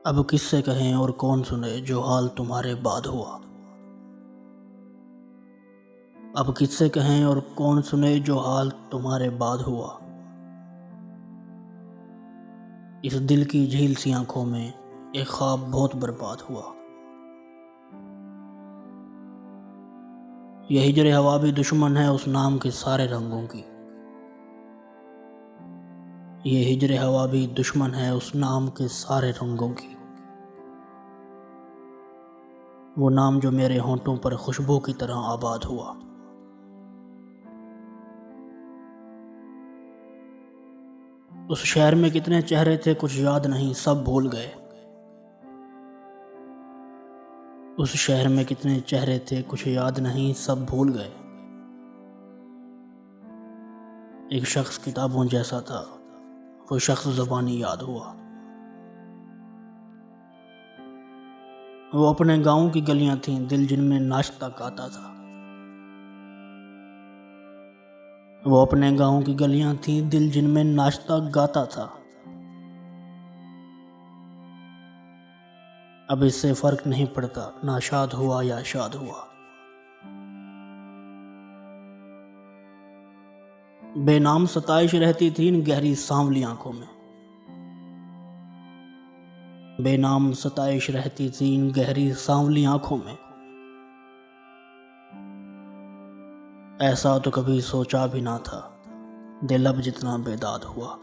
अब किससे कहें और कौन सुने जो हाल तुम्हारे बाद हुआ। अब किससे कहें और कौन सुने जो हाल तुम्हारे बाद हुआ। इस दिल की झील सी आंखों में एक ख्वाब बहुत बर्बाद हुआ। ये हिजर हवा भी दुश्मन है उस नाम के सारे रंगों की। ये हिजर हवा भी दुश्मन है उस नाम के सारे रंगों की। वो नाम जो मेरे होंठों पर खुशबू की तरह आबाद हुआ। उस शहर में कितने चेहरे थे कुछ याद नहीं सब भूल गए। उस शहर में कितने चेहरे थे कुछ याद नहीं सब भूल गए। एक शख्स किताबों जैसा था वो शख्स ज़बानी याद हुआ। वो अपने गांव की गलियां थीं दिल जिनमें नाश्ता गाता था। वो अपने गांव की गलियां थीं दिल जिनमें नाश्ता गाता था। अब इससे फर्क नहीं पड़ता नाशाद हुआ या शाद हुआ। बेनाम सताइश रहती थी इन गहरी सांवली आंखों में। बेनाम सताइश रहती थी इन गहरी सांवली आंखों में। ऐसा तो कभी सोचा भी ना था दिल अब जितना बेदाद हुआ।